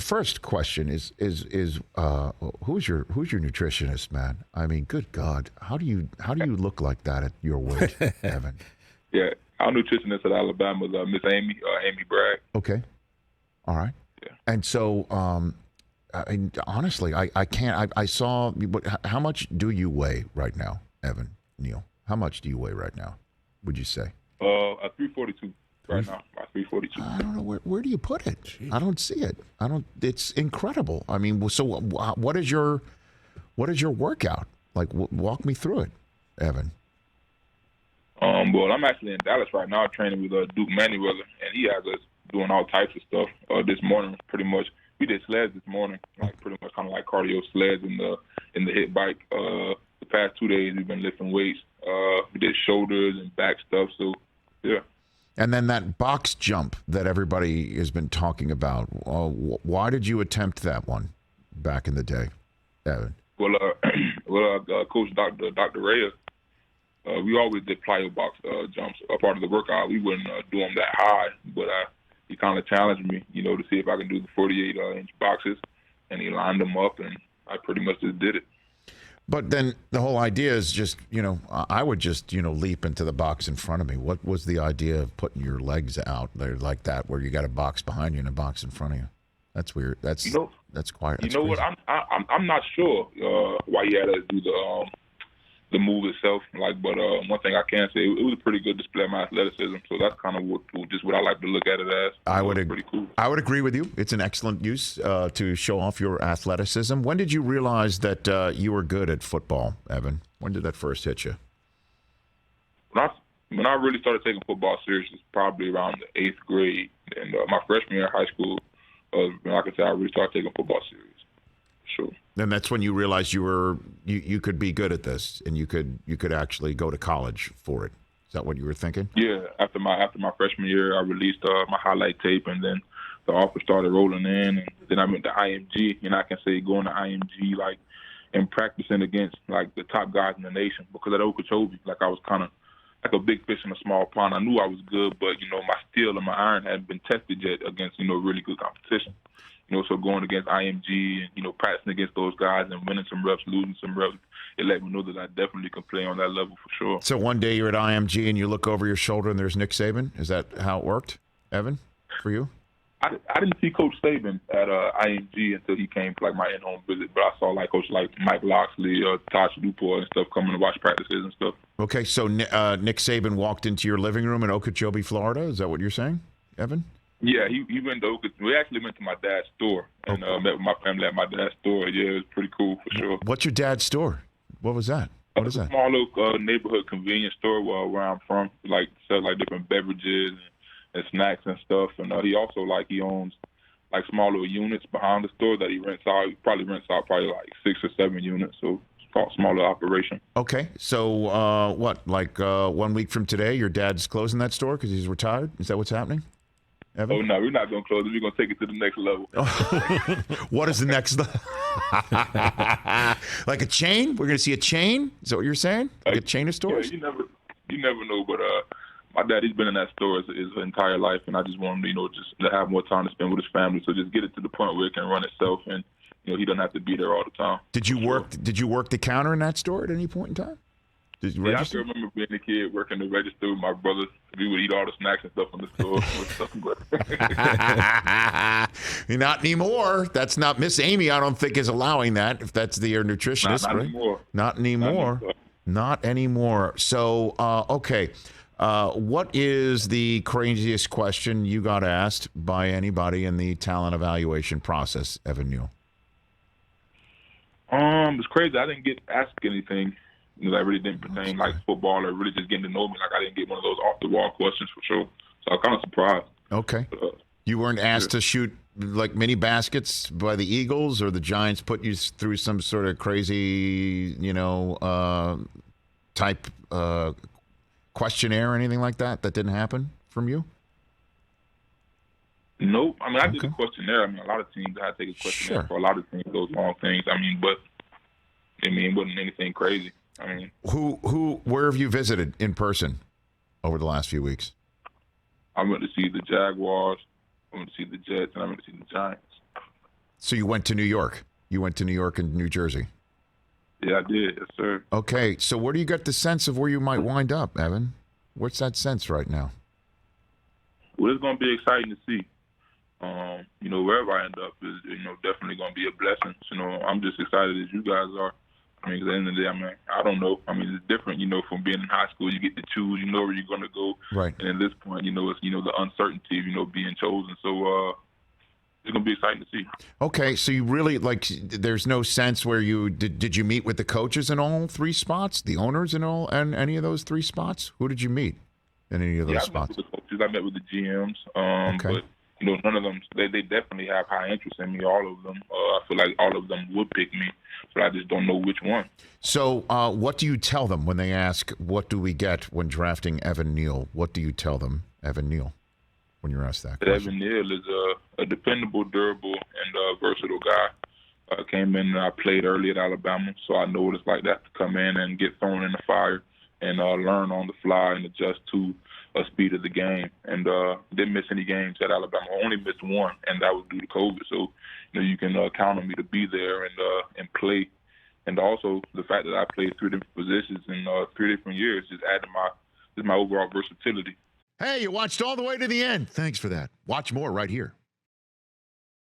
first question is who's your nutritionist, man? I mean, good God, how do you look like that at your weight, Evan? Yeah, our nutritionist at Alabama is Miss Amy Bragg. Okay, all right. Yeah. And so, honestly, I can't. I saw. How much do you weigh right now, Evan Neal? How much do you weigh right now? Would you say? At 342 right now. At 342. I don't know where do you put it? Jeez. I don't see it. I don't. It's incredible. I mean, so what is your workout like? Walk me through it, Evan. Well, I'm actually in Dallas right now training with Duke Manuweller, and he has us doing all types of stuff. This morning, pretty much, we did sleds this morning, like pretty much kind of like cardio sleds in the hit bike. The past 2 days, we've been lifting weights. We did shoulders and back stuff. So, yeah. And then that box jump that everybody has been talking about. Why did you attempt that one back in the day, Evan? Well, Coach Dr. Reyes, we always did plyo box jumps. A part of the workout, we wouldn't do them that high, but he kind of challenged me, to see if I can do the 48-inch boxes, and he lined them up, and I pretty much just did it. But then the whole idea is just, I would just, leap into the box in front of me. What was the idea of putting your legs out there like that, where you got a box behind you and a box in front of you? That's weird. That's quiet. You know what? I'm not sure why he had us do the move itself. But one thing I can say, it was a pretty good display of my athleticism. So that's kind of what I like to look at it as. Pretty cool. I would agree with you. It's an excellent use to show off your athleticism. When did you realize that you were good at football, Evan? When did that first hit you? When I really started taking football seriously, probably around the 8th grade. And my freshman year in high school, like I said, I really started taking football serious. Sure. And that's when you realized you could be good at this, and you could actually go to college for it. Is that what you were thinking? Yeah. After my freshman year, I released my highlight tape, and then the offer started rolling in, and then I went to IMG, and I can say going to IMG and practicing against the top guys in the nation, because at Okeechobee, I was kind of like a big fish in a small pond. I knew I was good, but my steel and my iron hadn't been tested yet against really good competition. So going against IMG and, practicing against those guys and winning some reps, losing some reps, it let me know that I definitely can play on that level for sure. So one day you're at IMG and you look over your shoulder and there's Nick Saban. Is that how it worked, Evan, for you? I didn't see Coach Saban at IMG until he came for my in-home visit, but I saw Coach Mike Loxley, Tosh Newport and stuff coming to watch practices and stuff. Okay, so Nick Saban walked into your living room in Okeechobee, Florida. Is that what you're saying, Evan? Yeah, he went to Okeechobee. We actually went to my dad's store and met with my family at my dad's store. Yeah, it was pretty cool for sure. What's your dad's store? What was that? What is that? A small little neighborhood convenience store where I'm from. Sells different beverages and snacks and stuff. And he also he owns small little units behind the store that he rents out. He probably rents out 6 or 7 units. So it's called smaller operation. Okay, so what? 1 week from today, your dad's closing that store because he's retired? Is that what's happening, Evan? Oh, no, we're not going to close it. We're going to take it to the next level. What is the next level? Like a chain? We're going to see a chain? Is that what you're saying? Like a chain of stores? Yeah, you never know. But my dad, he's been in that store his entire life, and I just want him to, just to have more time to spend with his family. So just get it to the point where it can run itself, and he doesn't have to be there all the time. Did you work the counter in that store at any point in time? Did you register? I can remember being a kid working the register with my brothers. We would eat all the snacks and stuff in the store. Not anymore. That's not Miss Amy. I don't think is allowing that. If that's your nutritionist, not right? Anymore. Not anymore. Not anymore. So, okay. What is the craziest question you got asked by anybody in the talent evaluation process, Evan Neal? It's crazy. I didn't get asked anything that really didn't pertain football or really just getting to know me. I didn't get one of those off the wall questions for sure. So I'm kind of surprised. Okay. You weren't asked to shoot mini baskets by the Eagles, or the Giants put you through some sort of crazy, type questionnaire or anything like that? That didn't happen from you? Nope. I did a questionnaire. A lot of teams had to take a questionnaire for a lot of things, those long things. But it wasn't anything crazy. Where have you visited in person over the last few weeks? I went to see the Jaguars, I went to see the Jets, and I went to see the Giants. So you went to New York. You went to New York and New Jersey. Yeah, I did. Yes, sir. Okay, so where do you get the sense of where you might wind up, Evan? What's that sense right now? Well, it's going to be exciting to see. Wherever I end up is, definitely going to be a blessing. I'm just excited as you guys are. I mean, 'cause at the end of the day, I mean, I don't know. I mean, it's different, from being in high school. You get to choose, where you're going to go. Right. And at this point, it's, the uncertainty of, being chosen. So it's going to be exciting to see. Okay, so you really, there's no sense where you, did you meet with the coaches in all three spots? The owners and any of those three spots? Who did you meet in any of those spots? I met with the coaches. I met with the GMs. Okay. But, none of them, they definitely have high interest in me, all of them. I feel like all of them would pick me, but I just don't know which one. So what do you tell them when they ask, what do we get when drafting Evan Neal? What do you tell them, Evan Neal, when you're asked that question? Evan Neal is a dependable, durable, and versatile guy. Came in and I played early at Alabama, so I know what it's like that to come in and get thrown in the fire and learn on the fly and adjust to speed of the game. And didn't miss any games at Alabama. I only missed one, and that was due to COVID. So, you can count on me to be there and play. And also the fact that I played 3 different positions in 3 different years just added my overall versatility. Hey, you watched all the way to the end. Thanks for that. Watch more right here.